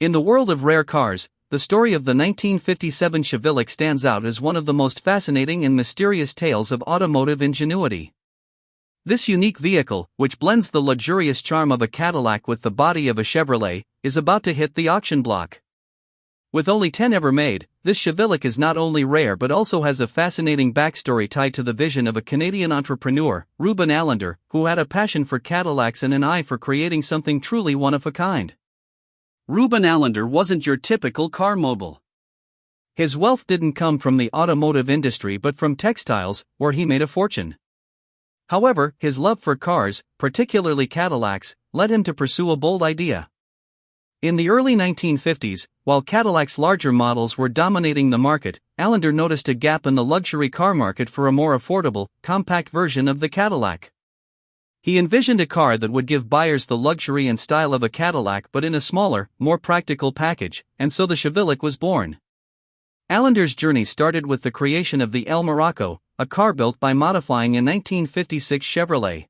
In the world of rare cars, the story of the 1957 Chevillac stands out as one of the most fascinating and mysterious tales of automotive ingenuity. This unique vehicle, which blends the luxurious charm of a Cadillac with the body of a Chevrolet, is about to hit the auction block. With only 10 ever made, this Chevillac is not only rare but also has a fascinating backstory tied to the vision of a Canadian entrepreneur, Reuben Allender, who had a passion for Cadillacs and an eye for creating something truly one of a kind. Reuben Allender wasn't your typical car mogul. His wealth didn't come from the automotive industry but from textiles, where he made a fortune. However, his love for cars, particularly Cadillacs, led him to pursue a bold idea. In the early 1950s, while Cadillac's larger models were dominating the market, Allender noticed a gap in the luxury car market for a more affordable, compact version of the Cadillac. He envisioned a car that would give buyers the luxury and style of a Cadillac but in a smaller, more practical package, and so the Chevillac was born. Allender's journey started with the creation of the El Morocco, a car built by modifying a 1956 Chevrolet.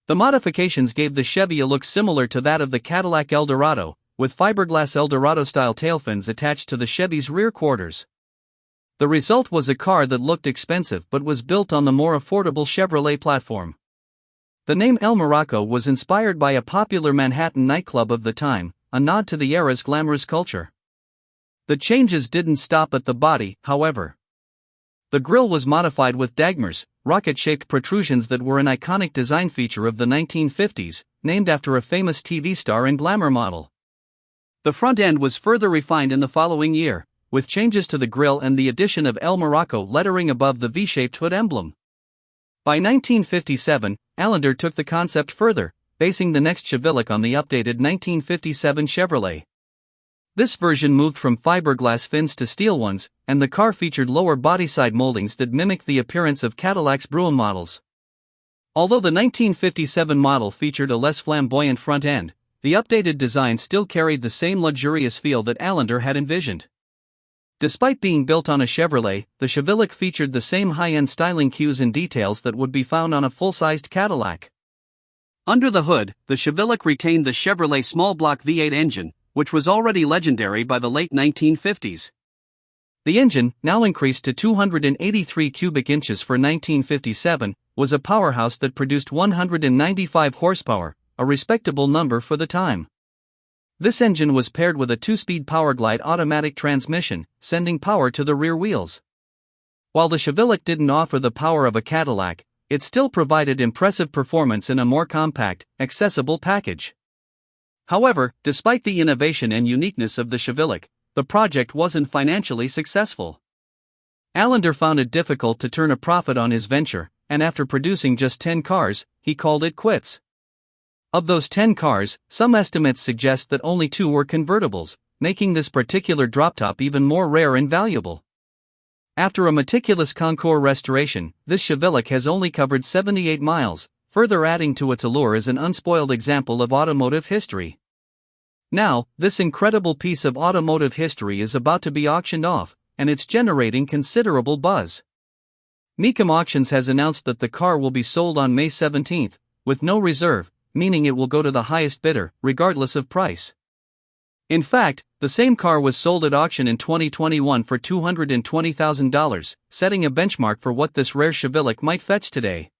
The modifications gave the Chevy a look similar to that of the Cadillac Eldorado, with fiberglass Eldorado-style tailfins attached to the Chevy's rear quarters. The result was a car that looked expensive but was built on the more affordable Chevrolet platform. The name El Morocco was inspired by a popular Manhattan nightclub of the time, a nod to the era's glamorous culture. The changes didn't stop at the body, however. The grille was modified with dagmars, rocket-shaped protrusions that were an iconic design feature of the 1950s, named after a famous TV star and glamour model. The front end was further refined in the following year, with changes to the grille and the addition of El Morocco lettering above the V-shaped hood emblem. By 1957, Allender took the concept further, basing the next Chevillac on the updated 1957 Chevrolet. This version moved from fiberglass fins to steel ones, and the car featured lower bodyside moldings that mimicked the appearance of Cadillac's Brougham models. Although the 1957 model featured a less flamboyant front end, the updated design still carried the same luxurious feel that Allender had envisioned. Despite being built on a Chevrolet, the Chevillac featured the same high-end styling cues and details that would be found on a full-sized Cadillac. Under the hood, the Chevillac retained the Chevrolet small-block V8 engine, which was already legendary by the late 1950s. The engine, now increased to 283 cubic inches for 1957, was a powerhouse that produced 195 horsepower, a respectable number for the time. This engine was paired with a 2-speed Powerglide automatic transmission, sending power to the rear wheels. While the Chevillac didn't offer the power of a Cadillac, it still provided impressive performance in a more compact, accessible package. However, despite the innovation and uniqueness of the Chevillac, the project wasn't financially successful. Allender found it difficult to turn a profit on his venture, and after producing just 10 cars, he called it quits. Of those 10 cars, some estimates suggest that only 2 were convertibles, making this particular drop-top even more rare and valuable. After a meticulous Concours restoration, this Chevillac has only covered 78 miles, further adding to its allure as an unspoiled example of automotive history. Now, this incredible piece of automotive history is about to be auctioned off, and it's generating considerable buzz. Mecum Auctions has announced that the car will be sold on May 17, with no reserve, meaning it will go to the highest bidder, regardless of price. In fact, the same car was sold at auction in 2021 for $220,000, setting a benchmark for what this rare Chevillac might fetch today.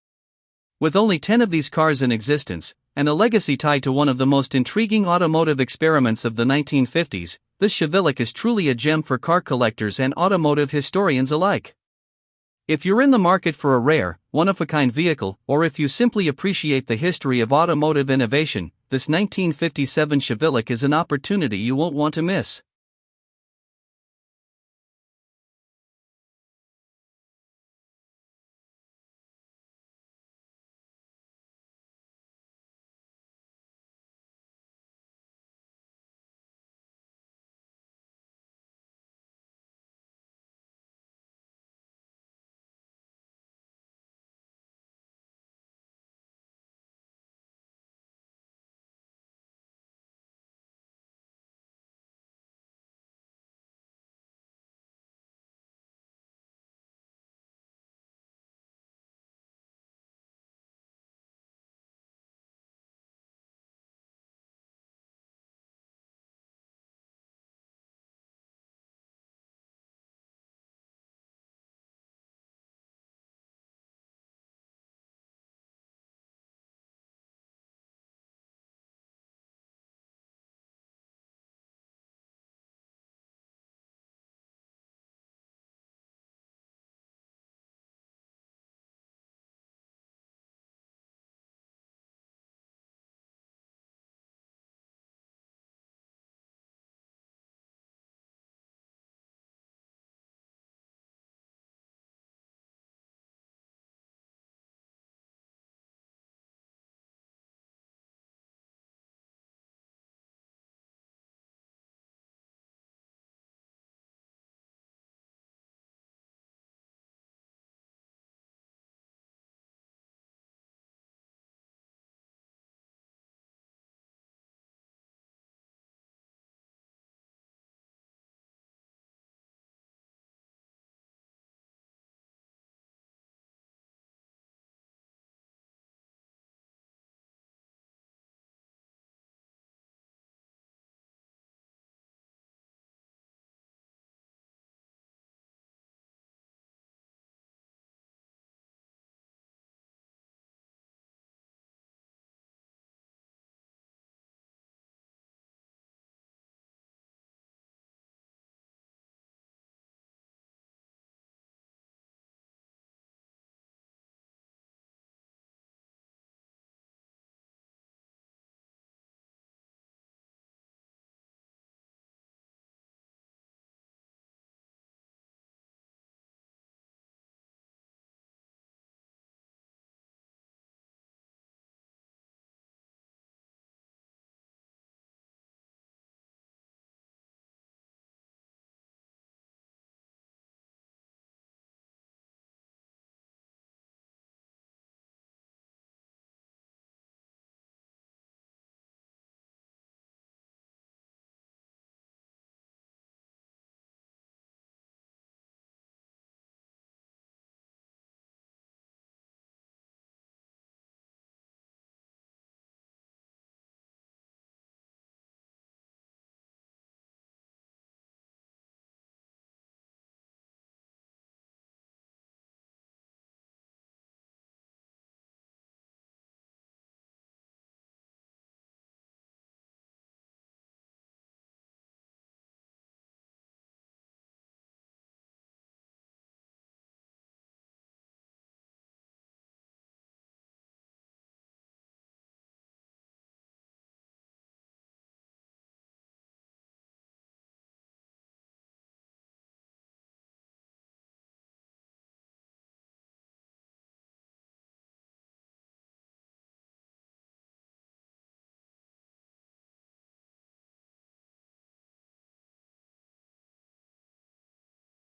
With only 10 of these cars in existence, and a legacy tied to one of the most intriguing automotive experiments of the 1950s, this Chevillac is truly a gem for car collectors and automotive historians alike. If you're in the market for a rare, one-of-a-kind vehicle, or if you simply appreciate the history of automotive innovation, this 1957 Chevillac is an opportunity you won't want to miss.